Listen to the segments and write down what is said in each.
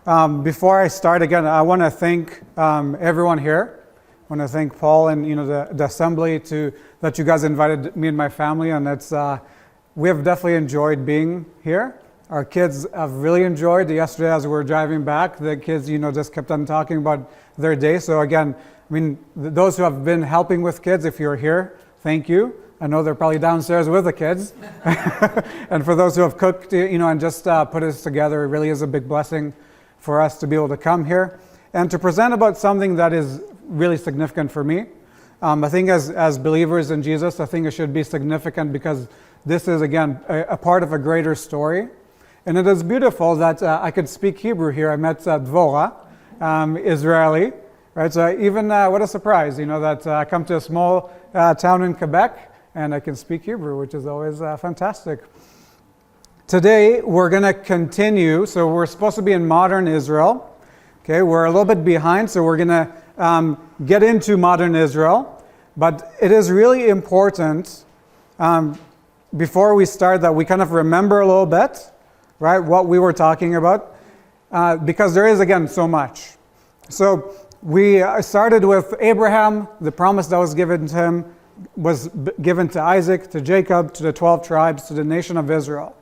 Before I start again, I want to thank everyone here. I want to thank Paul and the assembly that you guys invited me and my family, and we have definitely enjoyed being here. Our kids have really enjoyed. Yesterday, as we were driving back, the kids just kept on talking about their day. So again, those who have been helping with kids, if you're here, thank you. I know they're probably downstairs with the kids. And for those who have cooked, and just put us together, it really is a big blessing for us to be able to come here and to present about something that is really significant for me. I think as believers in Jesus, I think it should be significant because this is, again, a part of a greater story. And it is beautiful that I could speak Hebrew here. I met Dvorah, Israeli. Right, so even, what a surprise, that I come to a small town in Quebec and I can speak Hebrew, which is always fantastic. Today, we're going to continue. So we're supposed to be in modern Israel. Okay, we're a little bit behind, so we're going to get into modern Israel. But it is really important, before we start, that we kind of remember a little bit, right, what we were talking about, because there is, again, so much. So we started with Abraham. The promise that was given to him was given to Isaac, to Jacob, to the 12 tribes, to the nation of Israel.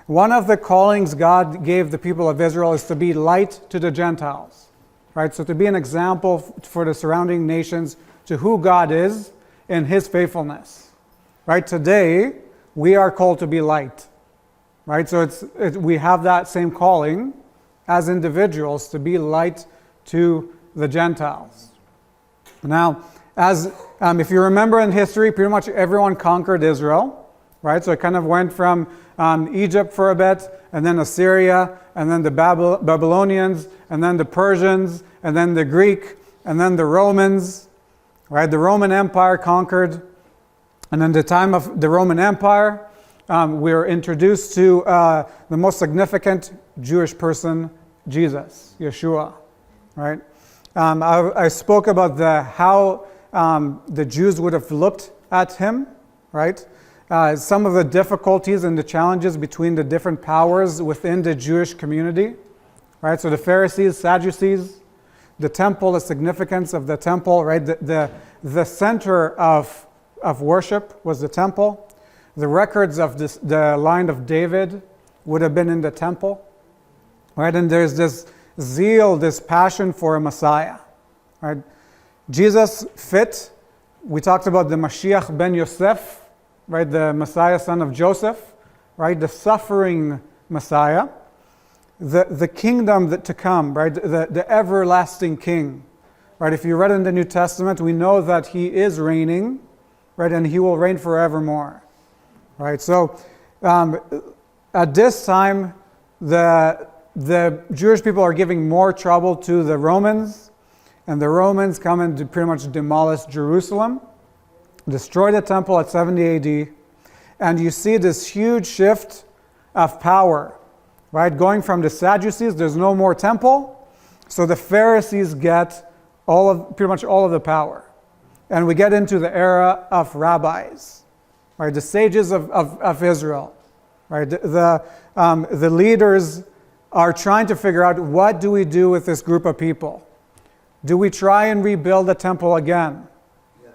One of the callings God gave the people of Israel is to be light to the Gentiles, right? So to be an example for the surrounding nations to who God is and His faithfulness, right? Today, we are called to be light, right? So we have that same calling as individuals to be light to the Gentiles. Now, if you remember in history, pretty much everyone conquered Israel, right? So it kind of went from Egypt for a bit, and then Assyria, and then the Babylonians, and then the Persians, and then the Greek, and then the Romans, right? The Roman Empire conquered. And in the time of the Roman Empire, we were introduced to the most significant Jewish person, Jesus, Yeshua, right? I spoke about how the Jews would have looked at him, right? Some of the difficulties and the challenges between the different powers within the Jewish community, right? So the Pharisees, Sadducees, the temple, the significance of the temple, right? The center of worship was the temple. The records of the line of David would have been in the temple, right? And there's this zeal, this passion for a Messiah, right? Jesus fit. We talked about the Mashiach ben Yosef, right? The Messiah, son of Joseph, right? The suffering Messiah, the kingdom to come, right? The everlasting King, right? If you read in the New Testament, we know that He is reigning, right? And He will reign forevermore, right? So at this time, the Jewish people are giving more trouble to the Romans, and the Romans come and pretty much demolish Jerusalem, destroy the temple at 70 AD, and you see this huge shift of power, right? Going from the Sadducees, there's no more temple, so the Pharisees get pretty much all of the power. And we get into the era of rabbis, right? The sages of Israel, right? The leaders are trying to figure out, what do we do with this group of people? Do we try and rebuild the temple again? Yeah.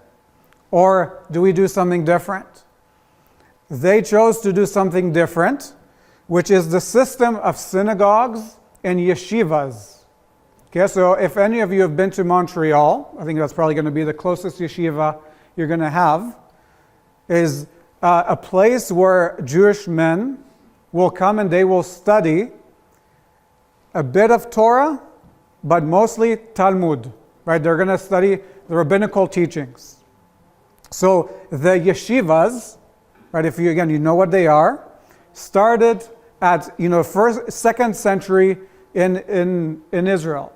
Or do we do something different? They chose to do something different, which is the system of synagogues and yeshivas. Okay, so if any of you have been to Montreal, I think that's probably going to be the closest yeshiva you're going to have, is a place where Jewish men will come and they will study a bit of Torah, but mostly Talmud, right? They're going to study the rabbinical teachings. So the yeshivas, right, if you know what they are, started at, second century in Israel.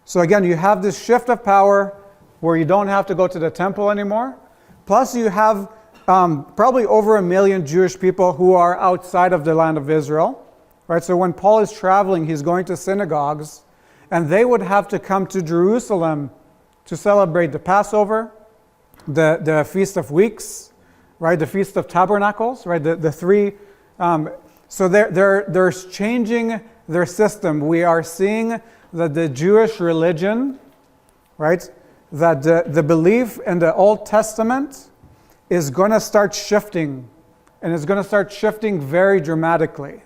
So again, you have this shift of power where you don't have to go to the temple anymore. Plus you have probably over 1 million Jewish people who are outside of the land of Israel. Right, so when Paul is traveling, he's going to synagogues, and they would have to come to Jerusalem to celebrate the Passover, the Feast of Weeks, right, the Feast of Tabernacles, right, the three. So there's changing their system. We are seeing that the Jewish religion, right, that the belief in the Old Testament is going to start shifting, and it's going to start shifting very dramatically.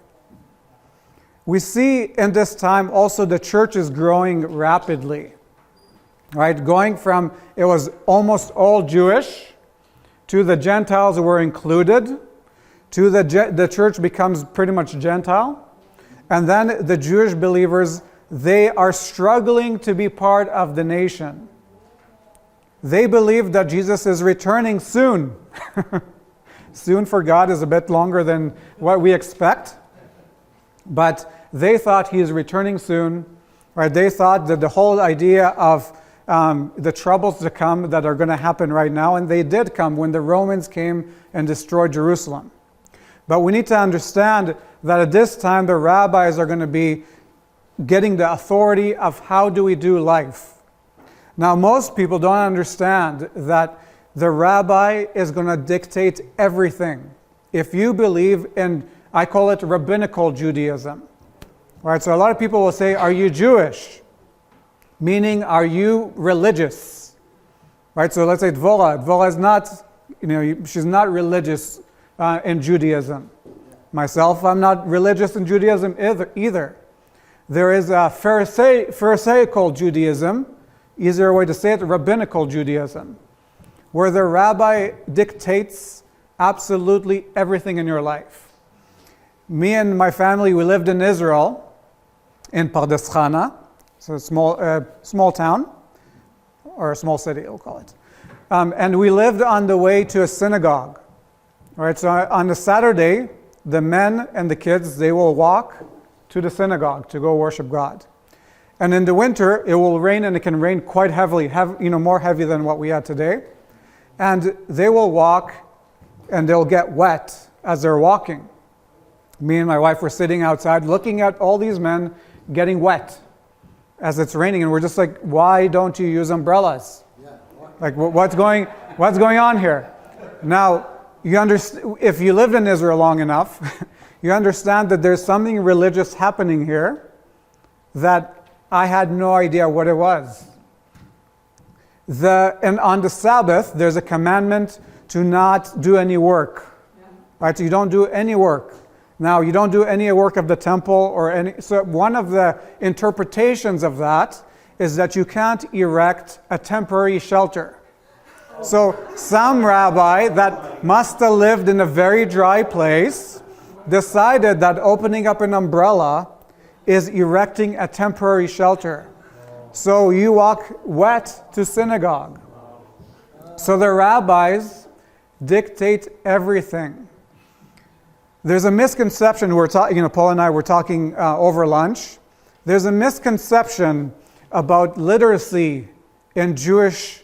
We see in this time also the church is growing rapidly, right? Going from it was almost all Jewish to the Gentiles were included, to the church becomes pretty much Gentile, and then the Jewish believers, they are struggling to be part of the nation. They believe that Jesus is returning soon. Soon for God is a bit longer than what we expect, but they thought he is returning soon, right? They thought that the whole idea of the troubles to come that are going to happen right now, and they did come when the Romans came and destroyed Jerusalem. But we need to understand that at this time the rabbis are going to be getting the authority of how do we do life. Now most people don't understand that the rabbi is going to dictate everything. If you believe in, I call it rabbinical Judaism. Right? So a lot of people will say, are you Jewish? Meaning, are you religious? Right? So let's say Dvorah. Dvorah is not, she's not religious in Judaism. Myself, I'm not religious in Judaism either. There is a Pharisaical Judaism, easier way to say it, rabbinical Judaism, where the rabbi dictates absolutely everything in your life. Me and my family, we lived in Israel, in Pardes Chana, so a small town, or a small city, we'll call it. And we lived on the way to a synagogue. Right, so on a Saturday, the men and the kids, they will walk to the synagogue to go worship God. And in the winter, it will rain, and it can rain quite heavily, more heavy than what we had today. And they will walk, and they'll get wet as they're walking. Me and my wife were sitting outside looking at all these men getting wet as it's raining, and we're just like, why don't you use umbrellas? Like, what's going on here? Now, you understand, if you lived in Israel long enough, you understand that there's something religious happening here that I had no idea what it was. And on the Sabbath, there's a commandment to not do any work. Right? So you don't do any work. Now, you don't do any work of the temple or any. So one of the interpretations of that is that you can't erect a temporary shelter. So some rabbi that must have lived in a very dry place decided that opening up an umbrella is erecting a temporary shelter. So you walk wet to synagogue. So the rabbis dictate everything. There's a misconception, Paul and I were talking over lunch. There's a misconception about literacy in Jewish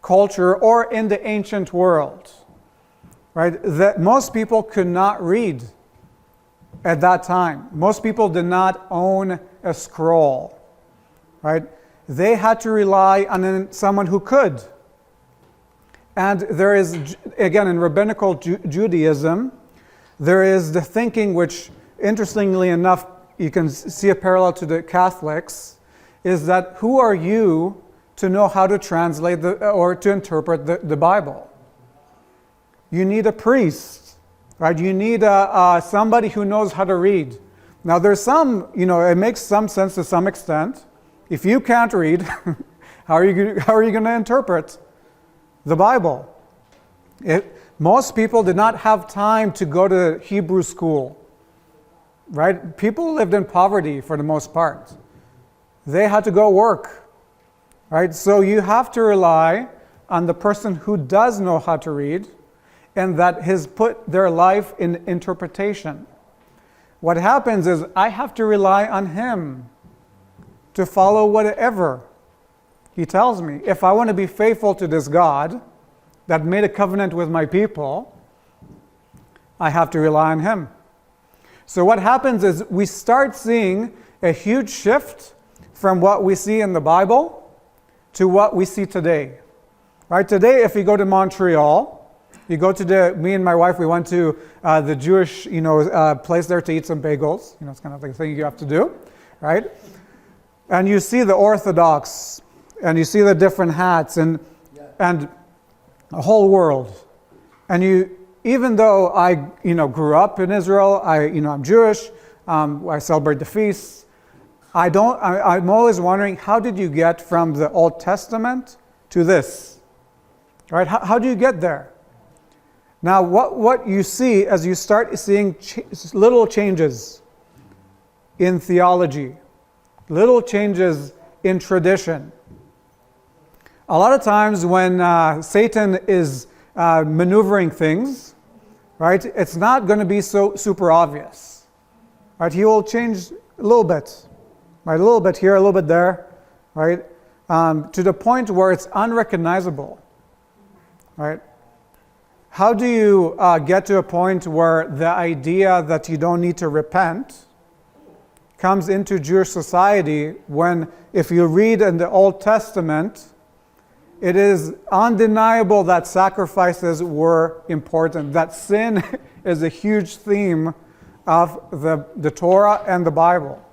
culture or in the ancient world, right? That most people could not read at that time. Most people did not own a scroll, right? They had to rely on someone who could. And there is, again, in rabbinical Judaism, there is the thinking which, interestingly enough, you can see a parallel to the Catholics, is that who are you to know how to translate or to interpret the Bible? You need a priest, right? You need somebody who knows how to read. Now there's some, it makes some sense to some extent. If you can't read, how are you going to interpret the Bible? Most people did not have time to go to Hebrew school, right? People lived in poverty for the most part. They had to go work. Right? So you have to rely on the person who does know how to read and that has put their life in interpretation. What happens is I have to rely on him to follow whatever he tells me. If I want to be faithful to this God that made a covenant with my people, I have to rely on him. So what happens is we start seeing a huge shift from what we see in the Bible to what we see today. Right? Today, if you go to Montreal, You go to me and my wife, we went to the Jewish, place there to eat some bagels. It's kind of like a thing you have to do, right? And you see the Orthodox, and you see the different hats, and a whole world. And even though I, grew up in Israel, I'm Jewish, I celebrate the feasts. I'm always wondering, how did you get from the Old Testament to this? Right? How do you get there? Now, what you see as you start seeing little changes in theology, little changes in tradition. A lot of times when Satan is maneuvering things, right, it's not going to be so super obvious. Right? He will change a little bit. Right? A little bit here, a little bit there, right? To the point where it's unrecognizable. Right? How do you get to a point where the idea that you don't need to repent comes into Jewish society when, if you read in the Old Testament, it is undeniable that sacrifices were important, that sin is a huge theme of the Torah and the Bible.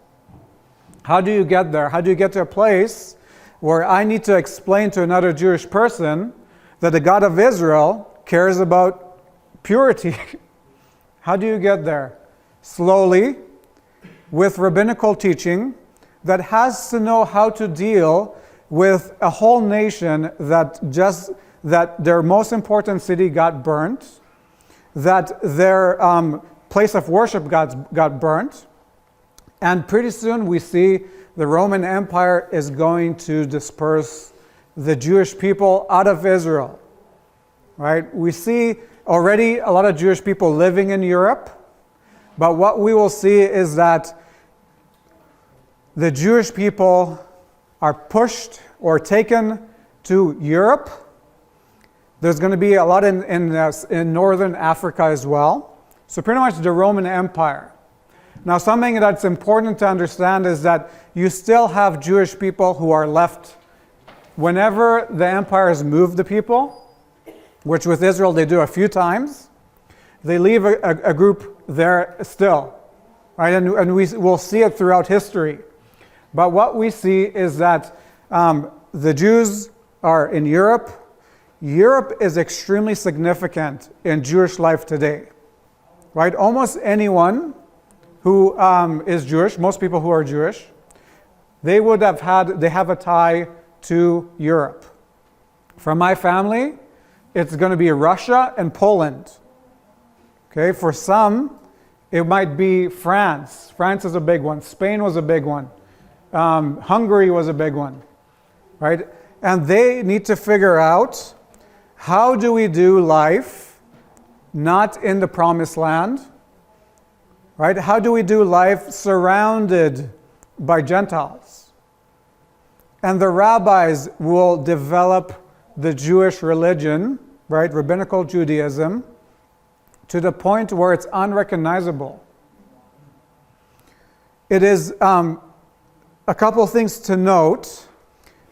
How do you get there? How do you get to a place where I need to explain to another Jewish person that the God of Israel cares about purity? How do you get there? Slowly, with rabbinical teaching that has to know how to deal with a whole nation that their most important city got burnt, that their place of worship got burnt, and pretty soon we see the Roman Empire is going to disperse the Jewish people out of Israel. Right? We see already a lot of Jewish people living in Europe, but what we will see is that the Jewish people are pushed or taken to Europe. There's going to be a lot in northern Africa as well. So pretty much the Roman Empire. Now, something that's important to understand is that you still have Jewish people who are left. Whenever the empires move the people, which with Israel they do a few times, they leave a group there still. Right? And we will see it throughout history. But what we see is that the Jews are in Europe. Europe is extremely significant in Jewish life today. Right? Almost anyone who is Jewish, most people who are Jewish, they have a tie to Europe. For my family, it's going to be Russia and Poland. Okay, for some, it might be France. France is a big one. Spain was a big one. Hungary was a big one. Right? And they need to figure out, how do we do life not in the promised land? Right? How do we do life surrounded by Gentiles? And the rabbis will develop the Jewish religion, right, rabbinical Judaism, to the point where it's unrecognizable. It is a couple things to note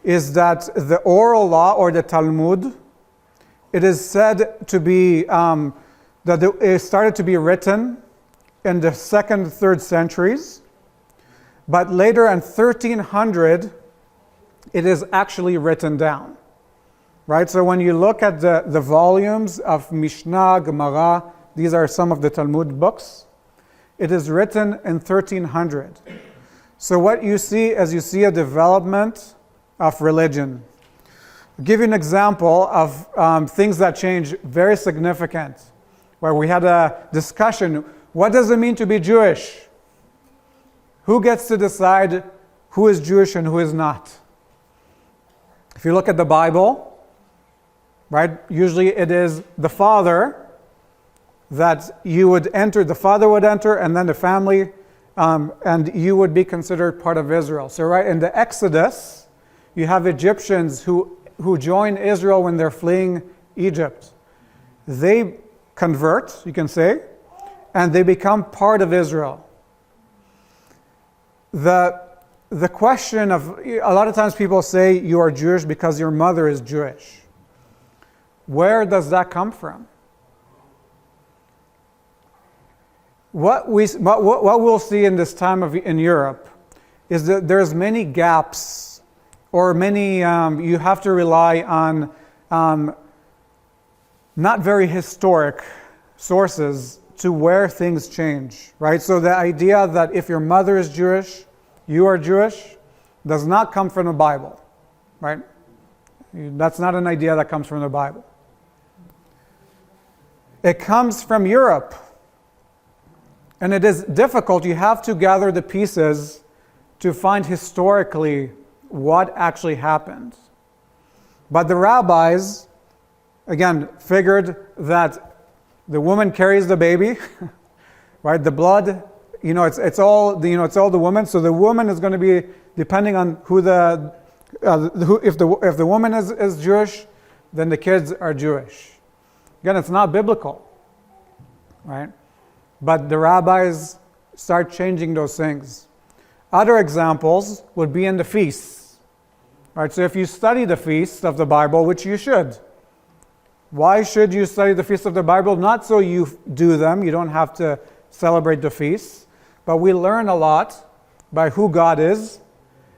is that the oral law or the Talmud, it is said to be that it started to be written in the 2nd, 3rd centuries, but later in 1300, it is actually written down. Right? So when you look at the volumes of Mishnah, Gemara, these are some of the Talmud books, it is written in 1300. So what you see is a development of religion. I'll give you an example of things that change, very significant, where we had a discussion. What does it mean to be Jewish? Who gets to decide who is Jewish and who is not? If you look at the Bible, right, usually it is the father that you would enter, the father would enter, and then the family, and you would be considered part of Israel. So right in the Exodus, you have Egyptians who join Israel when they're fleeing Egypt. They convert, you can say, and they become part of Israel. The question of, a lot of times people say you are Jewish because your mother is Jewish. Where does that come from? what we'll see in this time in Europe is that there's many gaps, or many you have to rely on not very historic sources to where things change, right? So the idea that if your mother is Jewish, you are Jewish, does not come from the Bible, right? That's not an idea that comes from the Bible. It comes from Europe. And it is difficult. You have to gather the pieces to find historically what actually happened. But the rabbis, again, figured that the woman carries the baby, right? The blood, it's all the woman. So the woman is going to be depending on if the woman is Jewish, then the kids are Jewish. Again, it's not biblical, right? But the rabbis start changing those things. Other examples would be in the feasts, right? So if you study the feasts of the Bible, which you should, why should you study the feasts of the Bible? Not so you do them. You don't have to celebrate the feasts. But we learn a lot by who God is.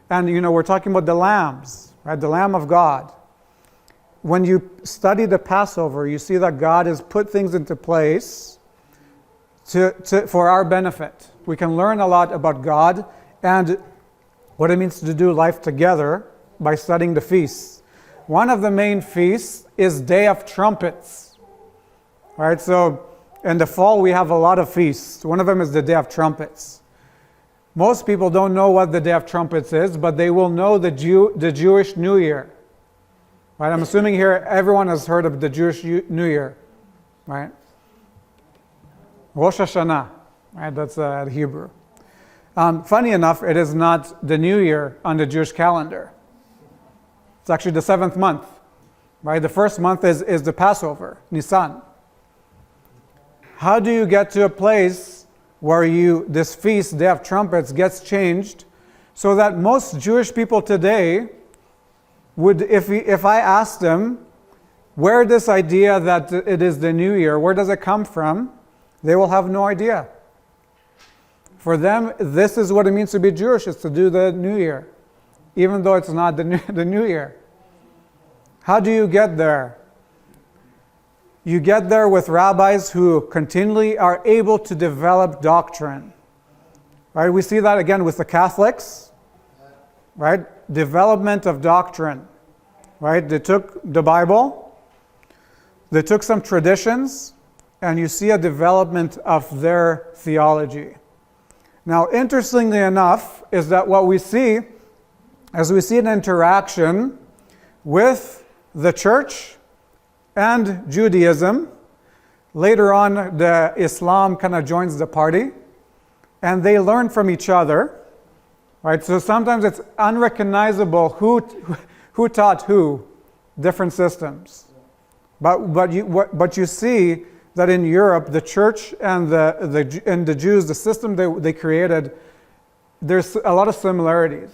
And, we're talking about the lambs, right? The Lamb of God. When you study the Passover, you see that God has put things into place for our benefit. We can learn a lot about God and what it means to do life together by studying the feasts. One of the main feasts is Day of Trumpets. Right? So in the fall we have a lot of feasts. One of them is the Day of Trumpets. Most people don't know what the Day of Trumpets is, but they will know the Jewish New Year. Right? I'm assuming here everyone has heard of the Jewish New Year. Right? Rosh Hashanah. Right? That's Hebrew. Funny enough, it is not the New Year on the Jewish calendar. It's actually the 7th month, right? The first month is the Passover, Nisan. How do you get to a place where this feast, Day of Trumpets, gets changed so that most Jewish people today would, if I asked them where this idea that it is the New Year, where does it come from, they will have no idea. For them, this is what it means to be Jewish, is to do the New Year, even though it's not the New Year. How do you get there? You get there with rabbis who continually are able to develop doctrine. Right? We see that again with the Catholics. Right? Development of doctrine. Right? They took the Bible, they took some traditions, and you see a development of their theology. Now, interestingly enough, is that what we see, as we see an interaction with the church and Judaism, later on the Islam kind of joins the party, and they learn from each other, right? So sometimes it's unrecognizable who taught who, different systems. But you see that in Europe, the church and the Jews, the system they created, there's a lot of similarities.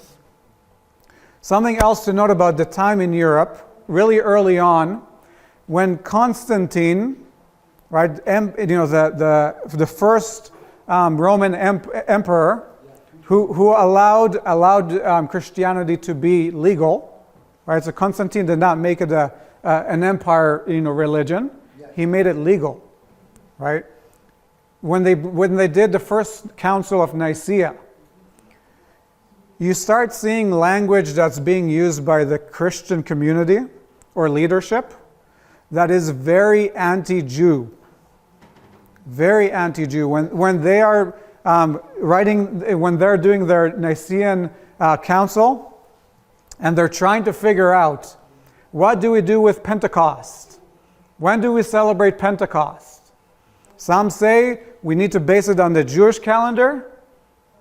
Something else to note about the time in Europe, really early on, when Constantine, right, the first Roman emperor, who allowed Christianity to be legal, right? So Constantine did not make it an empire, religion. He made it legal. Right? When they did the first Council of Nicaea, you start seeing language that's being used by the Christian community or leadership that is very anti-Jew. Very anti-Jew. When they are when they're doing their Nicene Council, and they're trying to figure out, what do we do with Pentecost? When do we celebrate Pentecost? Some say we need to base it on the Jewish calendar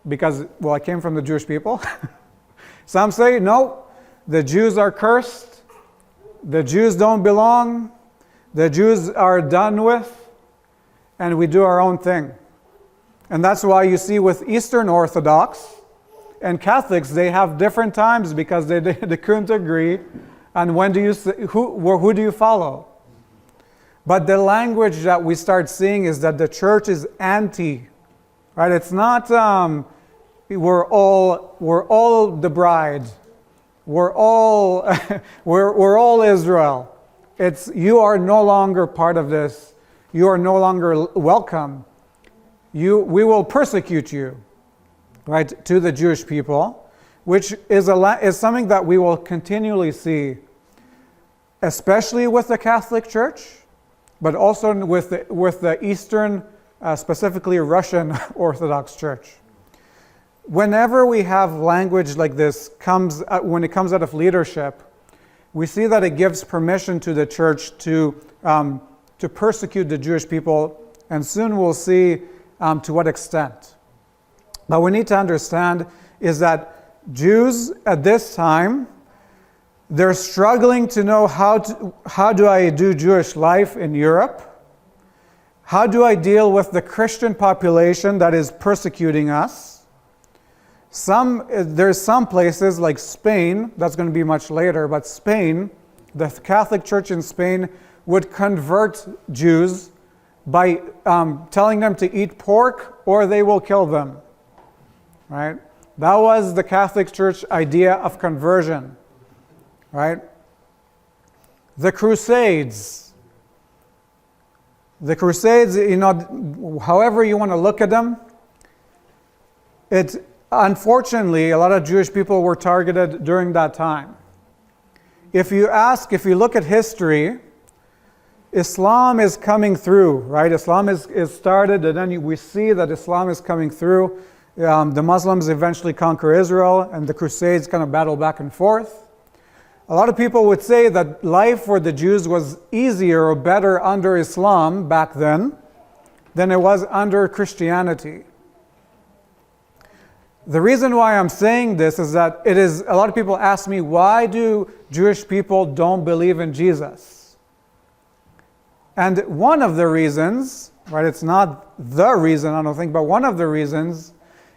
because, I came from the Jewish people. Some say, no, the Jews are cursed. The Jews don't belong. The Jews are done with. And we do our own thing. And that's why you see with Eastern Orthodox and Catholics, they have different times because they couldn't agree on when do you who do you follow. But the language that we start seeing is that the church is anti right? It's not we're all the bride. We're all we're all Israel. It's you are no longer part of this. You are no longer welcome. We will persecute you, right, to the Jewish people, which is something that we will continually see, especially with the Catholic Church, but also with the Eastern, specifically Russian Orthodox Church. Whenever we have language like this when it comes out of leadership, we see that it gives permission to the church to persecute the Jewish people, and soon we'll see to what extent. But we need to understand is that Jews at this time, they're struggling to know how do I do Jewish life in Europe? How do I deal with the Christian population that is persecuting us? There's some places like Spain, that's going to be much later, but Spain, the Catholic Church in Spain would convert Jews by telling them to eat pork or they will kill them. Right? That was the Catholic Church idea of conversion. Right? The Crusades, however you want to look at them, unfortunately, a lot of Jewish people were targeted during that time. If you look at history, Islam is coming through, right? Islam is started, and then we see that Islam is coming through. The Muslims eventually conquer Israel, and the Crusades kind of battle back and forth. A lot of people would say that life for the Jews was easier or better under Islam back then than it was under Christianity. The reason why I'm saying this is that a lot of people ask me, why do Jewish people don't believe in Jesus? And one of the reasons, right, it's not the reason, I don't think, but one of the reasons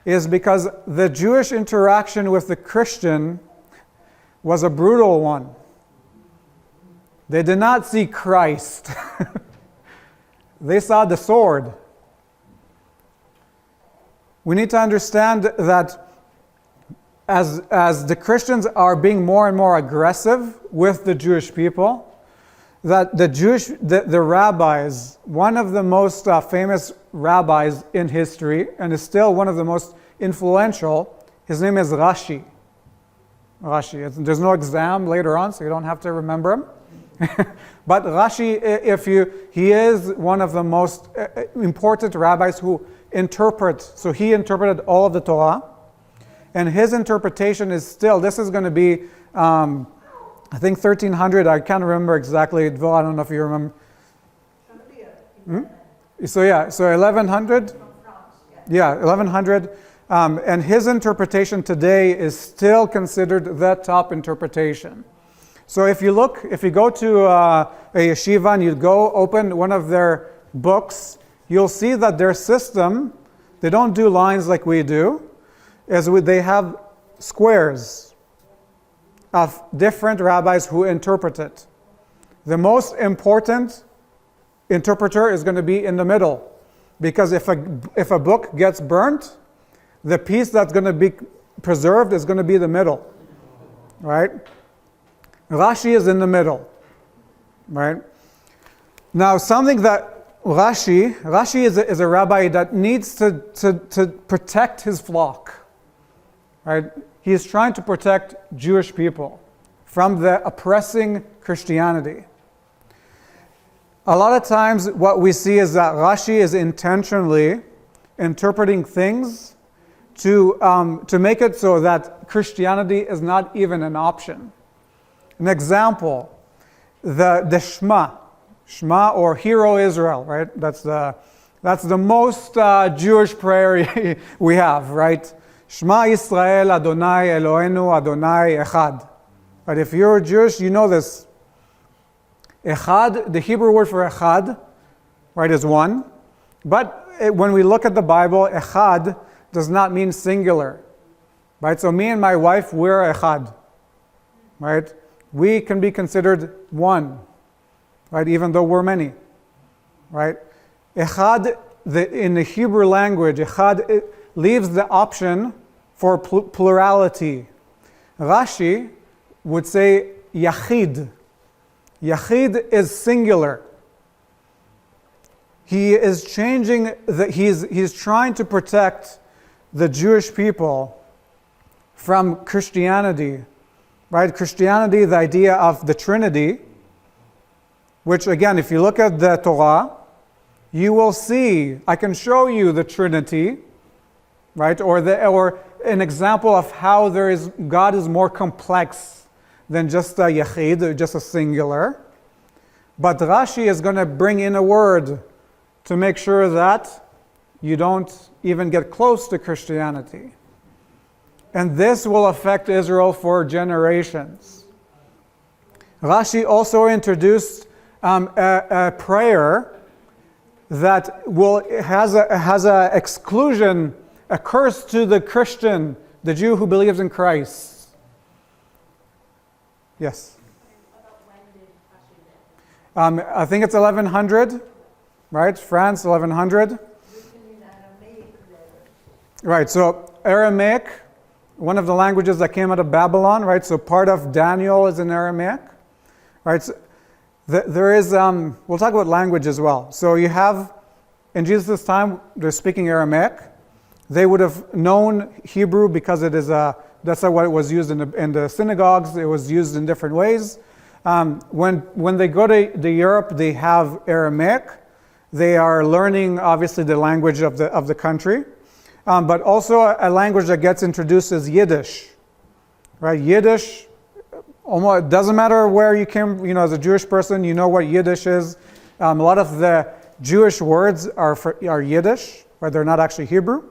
is because the Jewish interaction with the Christian was a brutal one. They did not see Christ. They saw the sword. We need to understand that as the Christians are being more and more aggressive with the Jewish people, that the rabbis, one of the most famous rabbis in history, and is still one of the most influential, his name is Rashi. There's no exam later on, so you don't have to remember him. But Rashi, he is one of the most important rabbis who so he interpreted all of the Torah, and his interpretation is still, this is going to be, I think 1300, I can't remember exactly, Dvor, I don't know if you remember. So 1100? Yeah, 1100. And his interpretation today is still considered the top interpretation. So if you go to a yeshiva and you go open one of their books, you'll see that their system, they don't do lines like we do, they have squares of different rabbis who interpret it. The most important interpreter is going to be in the middle, because if a book gets burnt, the piece that's going to be preserved is going to be the middle, right? Rashi is in the middle, right? Now, something that Rashi is a rabbi that needs to protect his flock, right? He is trying to protect Jewish people from the oppressing Christianity. A lot of times what we see is that Rashi is intentionally interpreting things to make it so that Christianity is not even an option. An example, the Shema or Hear O Israel, right? That's the most Jewish prayer we have, right? Shema Yisrael Adonai Eloheinu Adonai Echad. But if you're Jewish, you know this. Echad, the Hebrew word for Echad, right, is one. But when we look at the Bible, Echad does not mean singular, right? So me and my wife, we're Echad, right? We can be considered one, right? Even though we're many, right? Echad in the Hebrew language, echad, it leaves the option for plurality. Rashi would say yachid. Yachid is singular. He is changing, he's trying to protect the Jewish people from Christianity, right? Christianity, the idea of the Trinity, which again, if you look at the Torah, you will see, I can show you the Trinity, right? Or an example of how God is more complex than just a yachid, or just a singular. But Rashi is going to bring in a word to make sure that you don't even get close to Christianity. And this will affect Israel for generations. Rashi also introduced a prayer that has a exclusion, a curse to the Christian, the Jew who believes in Christ. Yes? About when did Rashi live? I think it's 1100, right? France, 1100. Right, so Aramaic, one of the languages that came out of Babylon, right? So part of Daniel is in Aramaic, right? So there is, we'll talk about language as well. So you have, in Jesus' time, they're speaking Aramaic. They would have known Hebrew because that's what it was used in the synagogues. It was used in different ways. When they go to Europe, they have Aramaic. They are learning, obviously, the language of the country. But also a language that gets introduced is Yiddish, right? Yiddish, almost, it doesn't matter where you came, as a Jewish person, you know what Yiddish is. A lot of the Jewish words are Yiddish, right? They're not actually Hebrew.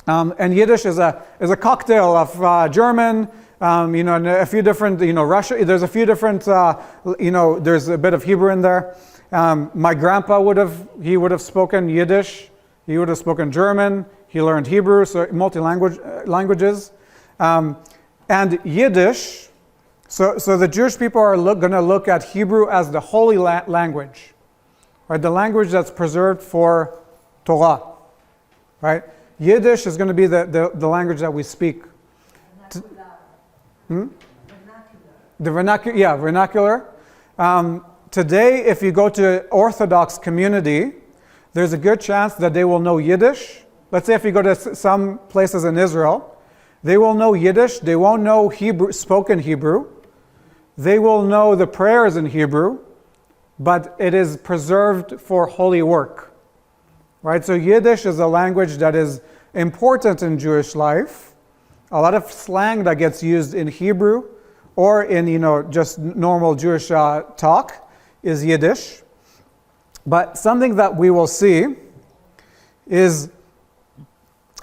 And Yiddish is a cocktail of German, and a few different, Russia. There's a few different, there's a bit of Hebrew in there. My grandpa would have spoken Yiddish. He would have spoken German. He learned Hebrew, so languages. And Yiddish, so the Jewish people are going to look at Hebrew as the holy language, right? The language that's preserved for Torah, right? Yiddish is going to be the language that we speak. Vernacular. Today, if you go to Orthodox community, there's a good chance that they will know Yiddish. Let's say if you go to some places in Israel, they will know Yiddish. They won't know Hebrew, spoken Hebrew. They will know the prayers in Hebrew, but it is preserved for holy work. Right? So Yiddish is a language that is important in Jewish life. A lot of slang that gets used in Hebrew or in, just normal Jewish talk is Yiddish. But something that we will see is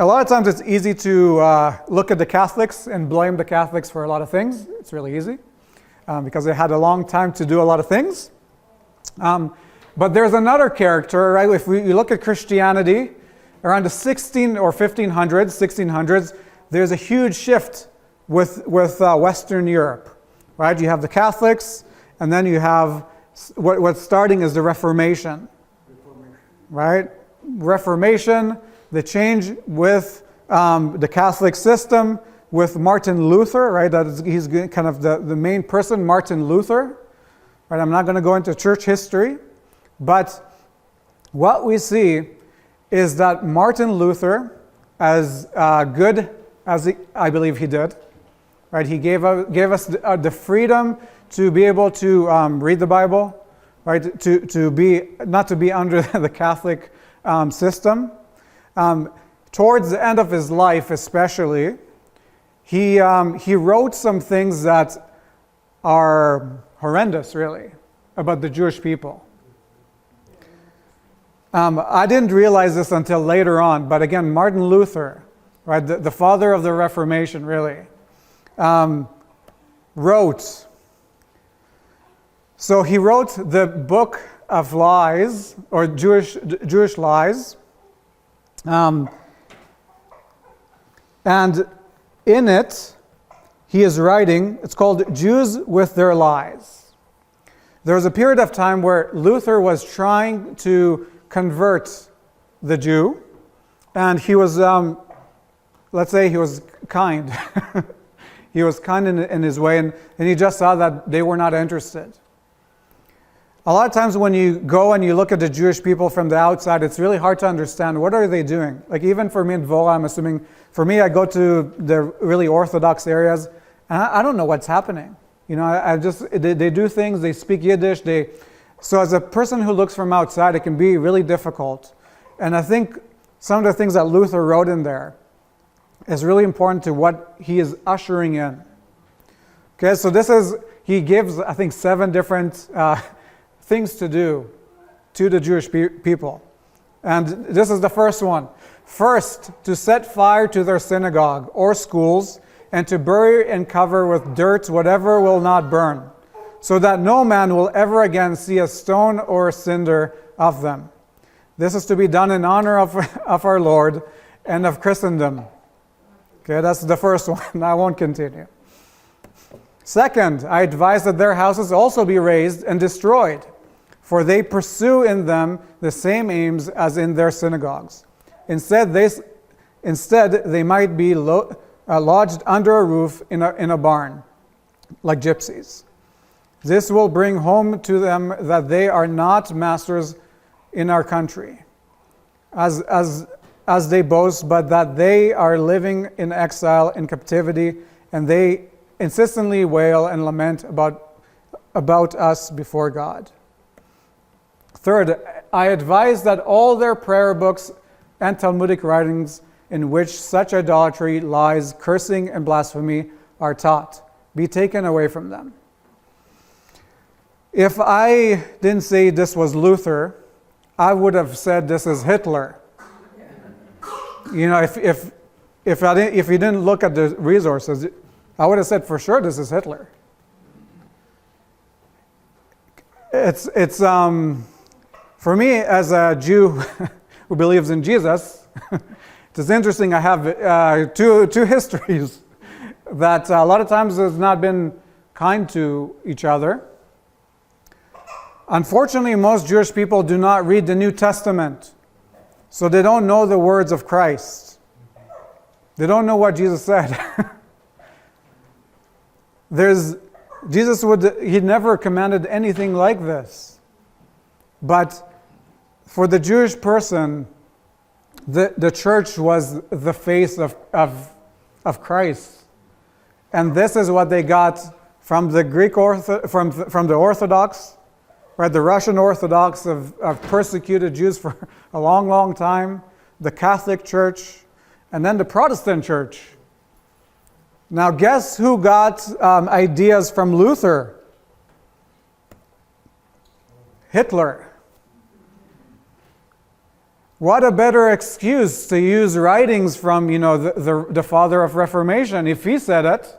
a lot of times it's easy to look at the Catholics and blame the Catholics for a lot of things. It's really easy because they had a long time to do a lot of things. But there's another character, right? If you look at Christianity, around the 1600s, there's a huge shift with Western Europe, right? You have the Catholics, and then you have what's starting is the Reformation, right? Reformation, the change with the Catholic system, with Martin Luther, right? He's kind of the main person, Martin Luther, right? I'm not going to go into church history, but what we see is that Martin Luther, as good as I believe he did, right? He gave us the freedom to be able to read the Bible, right? To be not to be under the Catholic system. Towards the end of his life, especially, he wrote some things that are horrendous, really, about the Jewish people. I didn't realize this until later on, but again, Martin Luther, right, the father of the Reformation, really, wrote. So he wrote the book of lies, or Jewish lies, and in it, he is writing, it's called Jews with Their Lies. There was a period of time where Luther was trying to convert the Jew, and he was, let's say he was kind. He was kind in his way, and he just saw that they were not interested. A lot of times when you go and you look at the Jewish people from the outside, it's really hard to understand what are they doing. Like even for me in Dvora, I'm assuming, for me, I go to the really Orthodox areas, and I don't know what's happening. You know, they do things, they speak Yiddish, so as a person who looks from outside, it can be really difficult. And I think some of the things that Luther wrote in there is really important to what he is ushering in. Okay, so he gives, I think, 7 different things to do to the Jewish people. And this is the first one. First, to set fire to their synagogue or schools, and to bury and cover with dirt whatever will not burn, so that no man will ever again see a stone or a cinder of them. This is to be done in honor of our Lord and of Christendom. Okay, that's the first one. I won't continue. Second, I advise that their houses also be razed and destroyed, for they pursue in them the same aims as in their synagogues. Instead, they might be lodged under a roof in a barn, like gypsies. This will bring home to them that they are not masters in our country, as they boast, but that they are living in exile, in captivity, and they insistently wail and lament about us before God. Third, I advise that all their prayer books and Talmudic writings in which such idolatry, lies, cursing, and blasphemy are taught be taken away from them. If I didn't say this was Luther, I would have said this is Hitler. You know, if you didn't look at the resources, I would have said for sure this is Hitler. It's for me as a Jew who believes in Jesus, it's interesting. I have two histories that a lot of times has not been kind to each other. Unfortunately, most Jewish people do not read the New Testament, so they don't know the words of Christ. They don't know what Jesus said. He never commanded anything like this. But for the Jewish person, the church was the face of Christ. And this is what they got from the from the Orthodox, right? The Russian Orthodox have persecuted Jews for a long, long time, the Catholic Church, and then the Protestant Church. Now, guess who got ideas from Luther? Hitler. What a better excuse to use writings from, the father of Reformation. If he said it,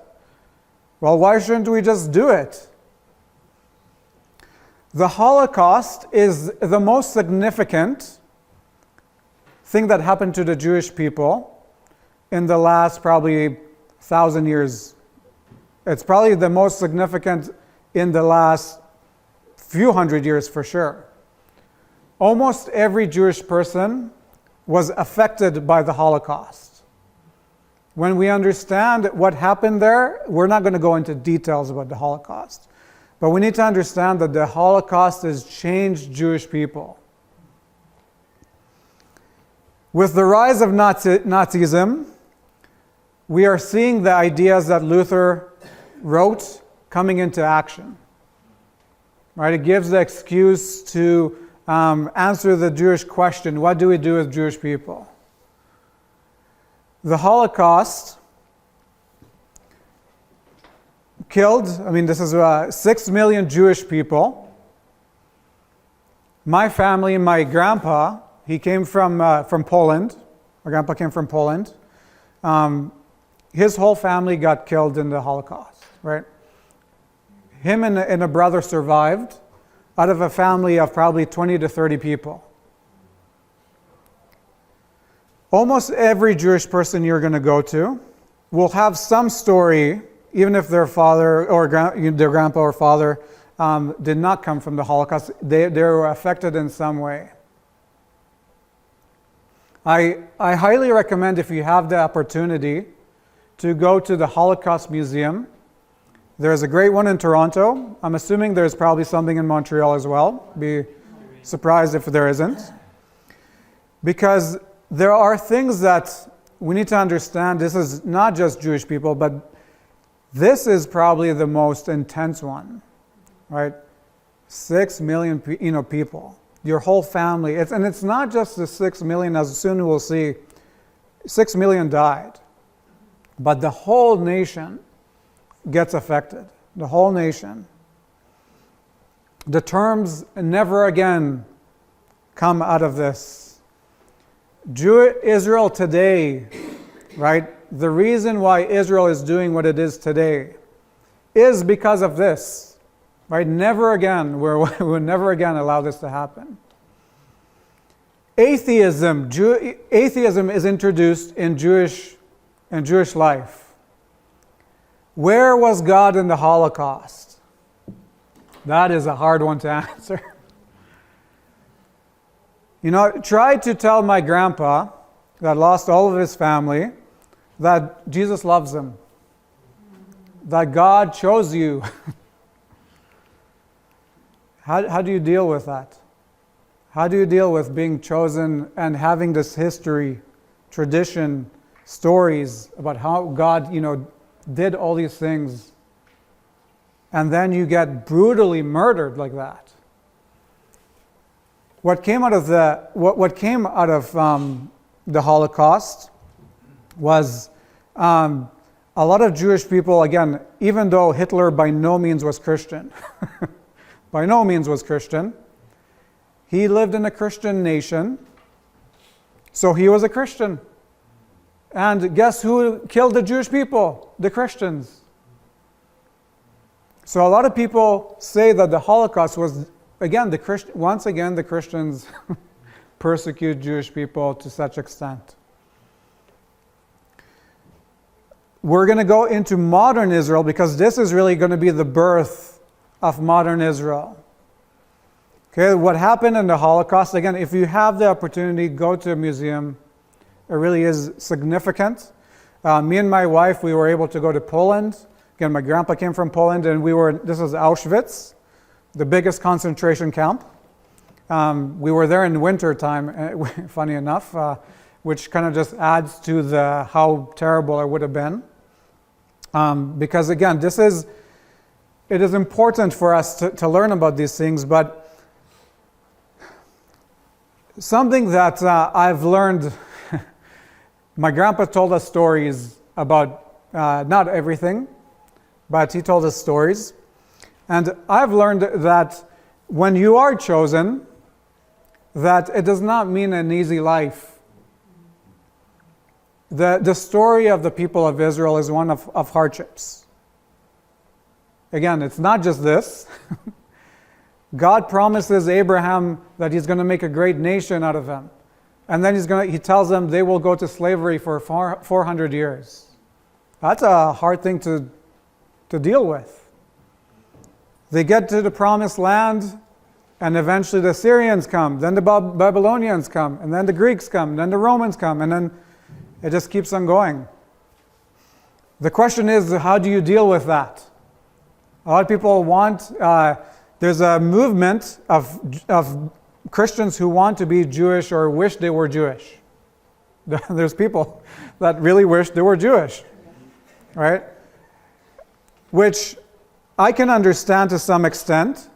well, why shouldn't we just do it? The Holocaust is the most significant thing that happened to the Jewish people in the last probably 1,000 years. It's probably the most significant in the last few hundred years for sure. Almost every Jewish person was affected by the Holocaust. When we understand what happened there, we're not going to go into details about the Holocaust. But we need to understand that the Holocaust has changed Jewish people. With the rise of Nazism, we are seeing the ideas that Luther wrote coming into action. Right? It gives the excuse to answer the Jewish question, what do we do with Jewish people? The Holocaust killed, this is 6 million Jewish people. My family, my grandpa, he came from Poland. My grandpa came from Poland. His whole family got killed in the Holocaust, right? Him and a brother survived out of a family of probably 20 to 30 people. Almost every Jewish person you're going to go to will have some story, even if their father or their grandpa or father did not come from the Holocaust. They were affected in some way. I highly recommend, if you have the opportunity, to go to the Holocaust Museum. There's a great one in Toronto. I'm assuming there's probably something in Montreal as well. Be surprised if there isn't. Because there are things that we need to understand. This is not just Jewish people, but this is probably the most intense one, right? 6 million people, your whole family. And it's not just the 6 million, as soon we'll see. 6 million died. But the whole nation gets affected. The whole nation. The terms never again come out of this. Israel today, right? The reason why Israel is doing what it is today is because of this, right? Never again, we'll never again allow this to happen. Atheism is introduced in Jewish life. Where was God in the Holocaust? That is a hard one to answer. Try to tell my grandpa that lost all of his family that Jesus loves him, that God chose you. How do you deal with that? How do you deal with being chosen and having this history, tradition, stories about how God, did all these things, and then you get brutally murdered like that? What came out of the Holocaust was a lot of Jewish people, again, even though Hitler by no means was Christian, he lived in a Christian nation, so he was a Christian. And guess who killed the Jewish people? The Christians. So a lot of people say that the Holocaust was, once again, the Christians persecute Jewish people to such extent. We're going to go into modern Israel because this is really going to be the birth of modern Israel. Okay, what happened in the Holocaust, again, if you have the opportunity, go to a museum. It really is significant. Me and my wife, we were able to go to Poland. Again, my grandpa came from Poland, and this was Auschwitz, the biggest concentration camp. We were there in winter time, funny enough, which kind of just adds to how terrible it would have been. Because again, it is important for us to learn about these things, but something that I've learned, my grandpa told us stories about, not everything, but he told us stories. And I've learned that when you are chosen, that it does not mean an easy life. The story of the people of Israel is one of hardships. Again, it's not just this. God promises Abraham that he's going to make a great nation out of him. And then he tells them they will go to slavery for 400 years. That's a hard thing to deal with. They get to the promised land, and eventually the Syrians come, then the Babylonians come, and then the Greeks come, then the Romans come, and then it just keeps on going. The question is, how do you deal with that? A lot of people there's a movement of Christians who want to be Jewish or wish they were Jewish. There's people that really wish they were Jewish, right? Which I can understand to some extent,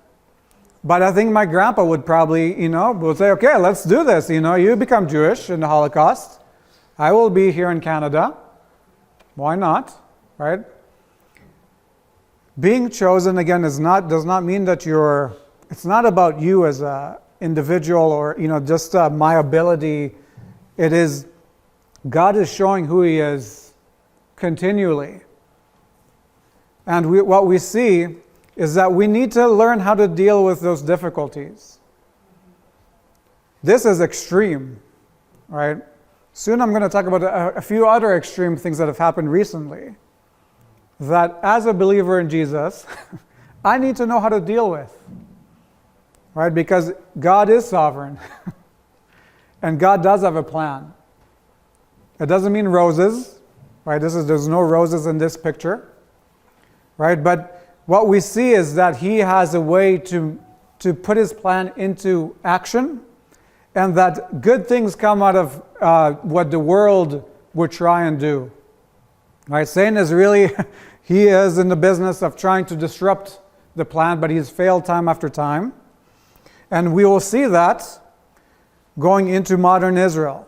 but I think my grandpa would probably, would say, okay, let's do this. You become Jewish in the Holocaust. I will be here in Canada. Why not, right? Being chosen, again, does not mean that it's not about you as an individual or, just my ability. It is, God is showing who He is continually. And what we see is that we need to learn how to deal with those difficulties. This is extreme, right? Soon I'm going to talk about a few other extreme things that have happened recently that as a believer in Jesus, I need to know how to deal with, right? Because God is sovereign. And God does have a plan. It doesn't mean roses, right? There's no roses in this picture, right? But what we see is that He has a way to put His plan into action, and that good things come out of what the world would try and do. Right? Satan is really, he is in the business of trying to disrupt the plan, but he's failed time after time. And we will see that going into modern Israel.